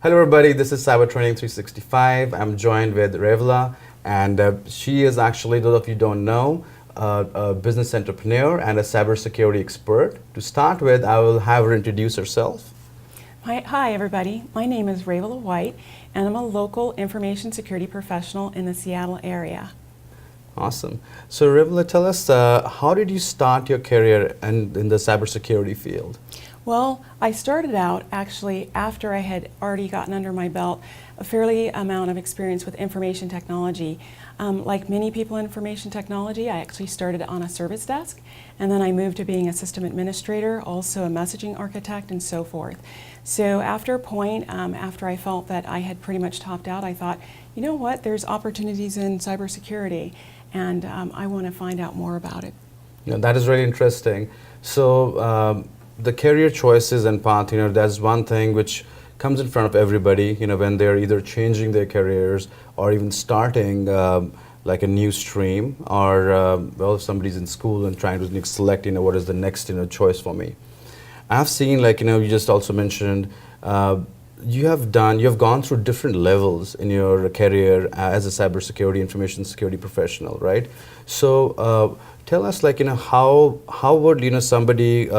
Hello everybody, this is Cyber Training 365. I'm joined with Ravila, and she is actually, those of you who don't know, a business entrepreneur and a cybersecurity expert. To start with, I will have her introduce herself. Hi everybody, my name is Ravila White and I'm a local information security professional in the Seattle area. Awesome. So Ravila, tell us, how did you start your career in the cybersecurity field? Well, I started out actually after I had already gotten under my belt a fairly amount of experience with information technology. Like many people in information technology, I actually started on a service desk, and then I moved to being a system administrator, also a messaging architect, and so forth. So after a point, after I felt that I had pretty much topped out, I thought, you know what, there's opportunities in cybersecurity, and I want to find out more about it. Yeah, that is really interesting. So the career choices and path, that's one thing which comes in front of everybody, when they're either changing their careers or even starting like a new stream, or well, if somebody's in school and trying to select, what is the next, choice for me. I've seen, like, you just also mentioned, you have gone through different levels in your career as a cybersecurity, information security professional, right? So tell us, like, how would, somebody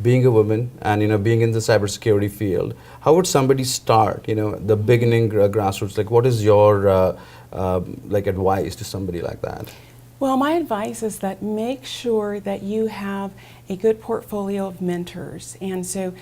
being a woman and, being in the cybersecurity field, how would somebody start, the beginning grassroots? Like, what is your like advice to somebody like that? Well, my advice is that make sure that you have a good portfolio of mentors. And so,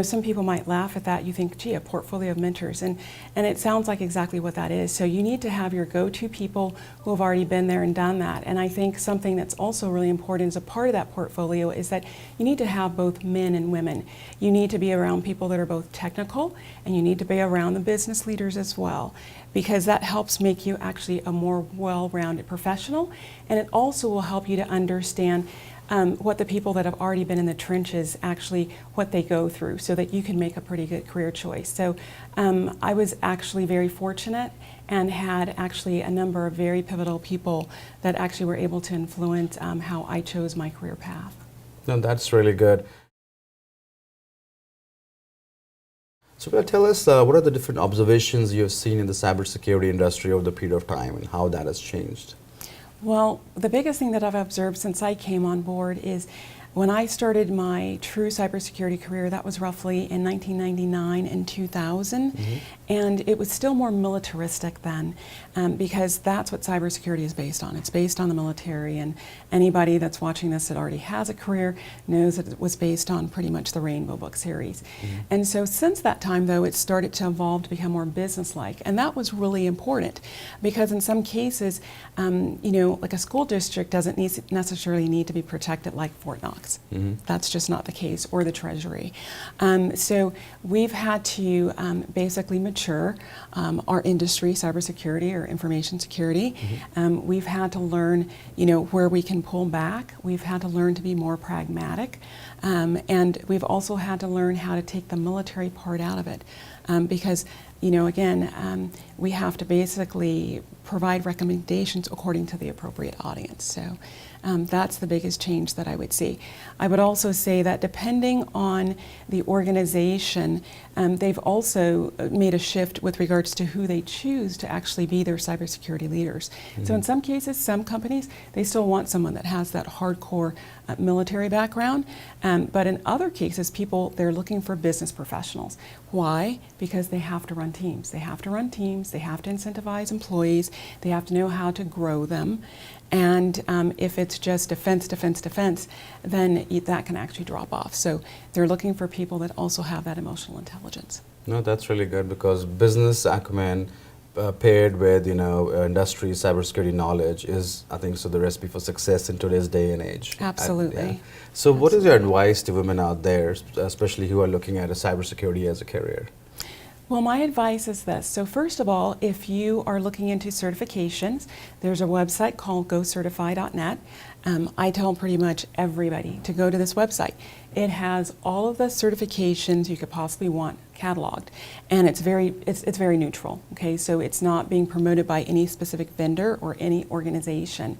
some people might laugh at that. You think, gee, a portfolio of mentors. And it sounds like exactly what that is. So you need to have your go-to people who have already been there and done that. And I think something that's also really important as a part of that portfolio is that you need to have both men and women. You need to be around people that are both technical, and you need to be around the business leaders as well, because that helps make you actually a more well-rounded professional. And it also will help you to understand what the people that have already been in the trenches actually, what they go through, so that you can make a pretty good career choice. So I was actually very fortunate and had actually a number of very pivotal people that actually were able to influence how I chose my career path. No, that's really good. So tell us, what are the different observations you have seen in the cybersecurity industry over the period of time and how that has changed? Well, the biggest thing that I've observed since I came on board is when I started my true cybersecurity career, that was roughly in 1999 and 2000, and it was still more militaristic then, because that's what cybersecurity is based on. It's based on the military, and anybody that's watching this that already has a career knows that it was based on pretty much the Rainbow Book series. And so since that time, though, it started to evolve to become more business-like, and that was really important, because in some cases, like a school district doesn't necessarily need to be protected like Fort Knox. That's just not the case, or the Treasury. So we've had to basically mature our industry, cybersecurity or information security. We've had to learn, where we can pull back. We've had to learn to be more pragmatic, and we've also had to learn how to take the military part out of it, because again, we have to basically provide recommendations according to the appropriate audience. So that's the biggest change that I would see. I would also say that depending on the organization, they've also made a shift with regards to who they choose to actually be their cybersecurity leaders. So in some cases, some companies, they still want someone that has that hardcore military background, but in other cases, they're looking for business professionals. Why? Because they have to run teams. They have to run teams, they have to incentivize employees, they have to know how to grow them. And if it's just defense, then that can actually drop off. So they're looking for people that also have that emotional intelligence. No, that's really good, because business acumen paired with, industry cybersecurity knowledge is, I think, so the recipe for success in today's day and age. Absolutely. Yeah. So what is your advice to women out there, especially who are looking at a cybersecurity as a career? Well, my advice is this. So first of all, if you are looking into certifications, there's a website called gocertify.net. I tell pretty much everybody to go to this website. It has all of the certifications you could possibly want cataloged, and it's very neutral. Okay, so it's not being promoted by any specific vendor or any organization.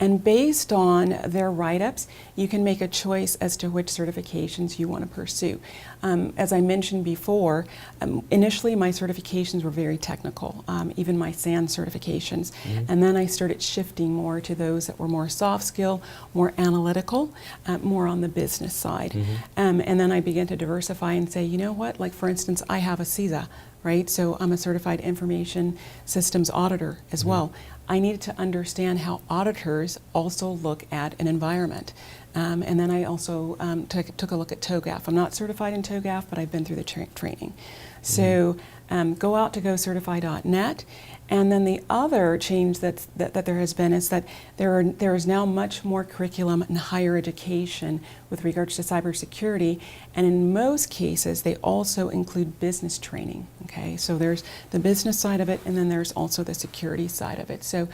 And based on their write-ups, you can make a choice as to which certifications you want to pursue. As I mentioned before, initially my certifications were very technical, even my SAN certifications. And then I started shifting more to those that were more soft skill, more analytical, more on the business side. And then I began to diversify and say, you know what, like for instance, I have a CISA, right? So I'm a certified information systems auditor as well. I needed to understand how auditors also look at an environment. And then I also took a look at TOGAF. I'm not certified in TOGAF, but I've been through the training. So go out to gocertify.net. And then the other change that there has been is that there is now much more curriculum in higher education with regards to cybersecurity, and in most cases they also include business training. Okay, so there's the business side of it, and then there's also the security side of it. So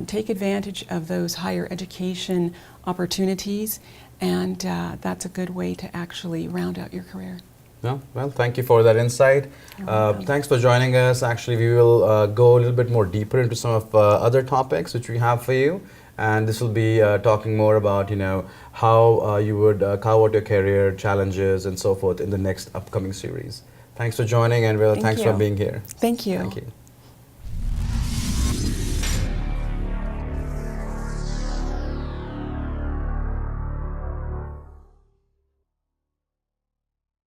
take advantage of those higher education opportunities, and that's a good way to actually round out your career. No, well, thank you for that insight. Thanks for joining us. Actually, we will go a little bit more deeper into some of other topics which we have for you, and this will be talking more about, you know, how you would carve out your career, challenges, and so forth in the next upcoming series. Thanks for joining, and thanks for being here. Thank you. Thank you.